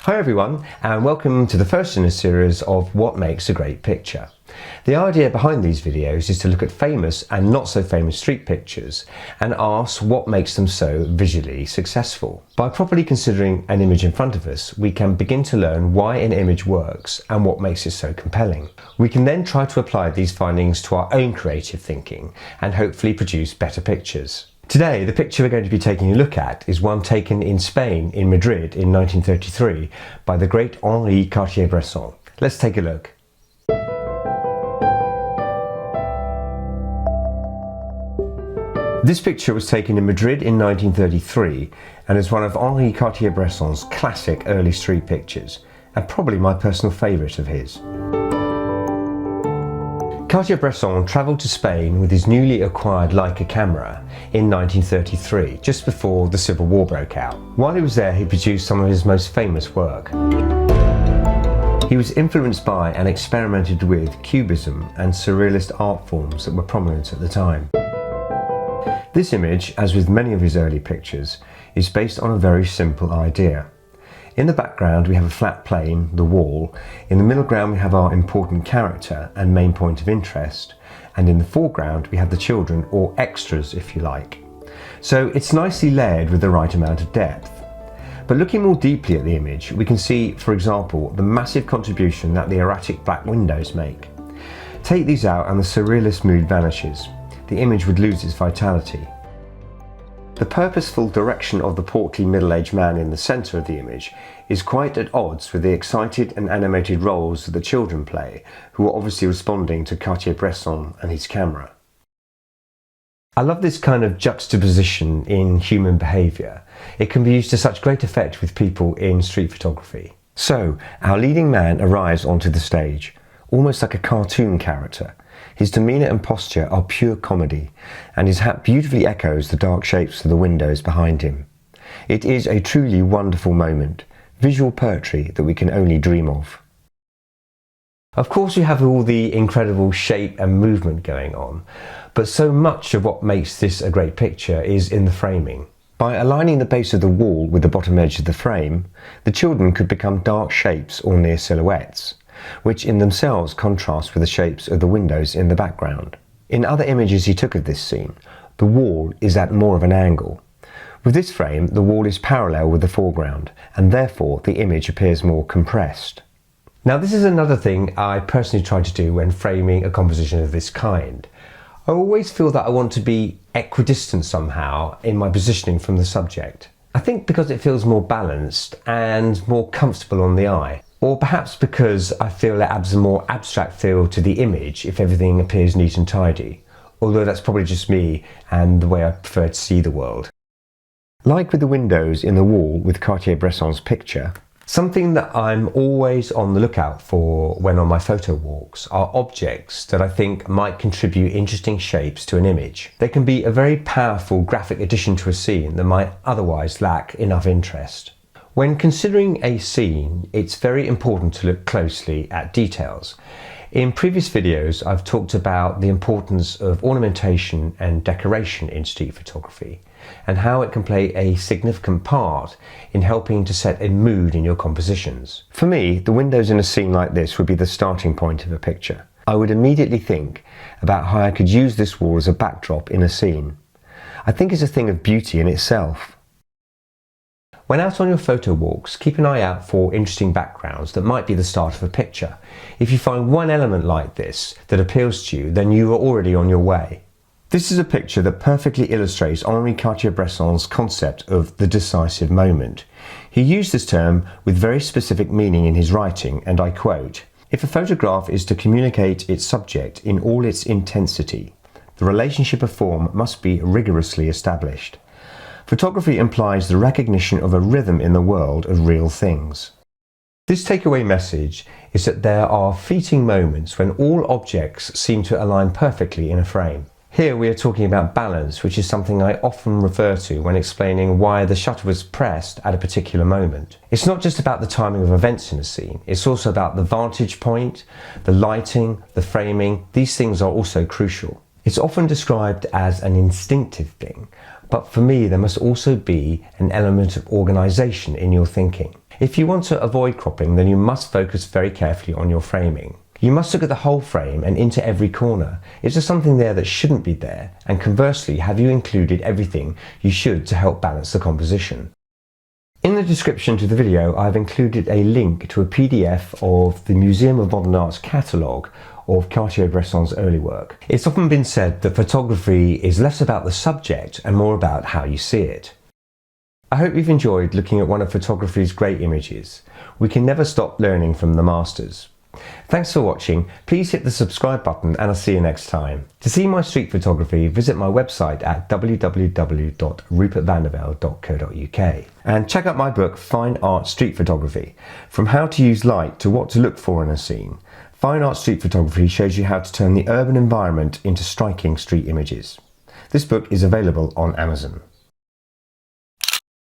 Hi everyone, and welcome to the first in a series of What Makes a Great Picture. The idea behind these videos is to look at famous and not so famous street pictures and ask what makes them so visually successful. By properly considering an image in front of us, we can begin to learn why an image works and what makes it so compelling. We can then try to apply these findings to our own creative thinking and hopefully produce better pictures. Today, the picture we're going to be taking a look at is one taken in Spain, in Madrid, in 1933 by the great Henri Cartier-Bresson. Let's take a look. This picture was taken in Madrid in 1933 and is one of Henri Cartier-Bresson's classic early street pictures, and probably my personal favourite of his. Cartier-Bresson travelled to Spain with his newly acquired Leica camera in 1933, just before the Civil War broke out. While he was there, he produced some of his most famous work. He was influenced by and experimented with Cubism and Surrealist art forms that were prominent at the time. This image, as with many of his early pictures, is based on a very simple idea. In the background we have a flat plane, the wall. In the middle ground we have our important character and main point of interest, and in the foreground we have the children, or extras if you like. So it's nicely layered with the right amount of depth. But looking more deeply at the image, we can see, for example, the massive contribution that the erratic black windows make. Take these out and the surrealist mood vanishes. The image would lose its vitality. The purposeful direction of the portly middle-aged man in the centre of the image is quite at odds with the excited and animated roles that the children play, who are obviously responding to Cartier-Bresson and his camera. I love this kind of juxtaposition in human behaviour. It can be used to such great effect with people in street photography. So, our leading man arrives onto the stage, almost like a cartoon character. His demeanour and posture are pure comedy, and his hat beautifully echoes the dark shapes of the windows behind him. It is a truly wonderful moment, visual poetry that we can only dream of. Of course you have all the incredible shape and movement going on, but so much of what makes this a great picture is in the framing. By aligning the base of the wall with the bottom edge of the frame, the children could become dark shapes or near silhouettes, which in themselves contrast with the shapes of the windows in the background. In other images he took of this scene, the wall is at more of an angle. With this frame, the wall is parallel with the foreground, and therefore the image appears more compressed. Now this is another thing I personally try to do when framing a composition of this kind. I always feel that I want to be equidistant somehow in my positioning from the subject. I think because it feels more balanced and more comfortable on the eye. Or perhaps because I feel it adds a more abstract feel to the image if everything appears neat and tidy, although that's probably just me and the way I prefer to see the world. Like with the windows in the wall with Cartier-Bresson's picture, something that I'm always on the lookout for when on my photo walks are objects that I think might contribute interesting shapes to an image. They can be a very powerful graphic addition to a scene that might otherwise lack enough interest. When considering a scene, it's very important to look closely at details. In previous videos, I've talked about the importance of ornamentation and decoration in street photography, and how it can play a significant part in helping to set a mood in your compositions. For me, the windows in a scene like this would be the starting point of a picture. I would immediately think about how I could use this wall as a backdrop in a scene. I think it's a thing of beauty in itself. When out on your photo walks, keep an eye out for interesting backgrounds that might be the start of a picture. If you find one element like this that appeals to you, then you are already on your way. This is a picture that perfectly illustrates Henri Cartier-Bresson's concept of the decisive moment. He used this term with very specific meaning in his writing, and I quote, "If a photograph is to communicate its subject in all its intensity, the relationship of form must be rigorously established. Photography implies the recognition of a rhythm in the world of real things." This takeaway message is that there are fleeting moments when all objects seem to align perfectly in a frame. Here we are talking about balance, which is something I often refer to when explaining why the shutter was pressed at a particular moment. It's not just about the timing of events in a scene, it's also about the vantage point, the lighting, the framing. These things are also crucial. It's often described as an instinctive thing, But for me, there must also be an element of organisation in your thinking. If you want to avoid cropping, then you must focus very carefully on your framing. You must look at the whole frame and into every corner. Is there something there that shouldn't be there? And conversely, have you included everything you should to help balance the composition? In the description to the video, I've included a link to a PDF of the Museum of Modern Art's catalogue of Cartier-Bresson's early work. It's often been said that photography is less about the subject and more about how you see it. I hope you've enjoyed looking at one of photography's great images. We can never stop learning from the masters. Thanks for watching. Please hit the subscribe button and I'll see you next time. To see my street photography, visit my website at www.rupertvandervelde.co.uk and check out my book Fine Art Street Photography, From How to Use Light to What to Look For in a Scene. Fine Art Street Photography shows you how to turn the urban environment into striking street images. This book is available on Amazon.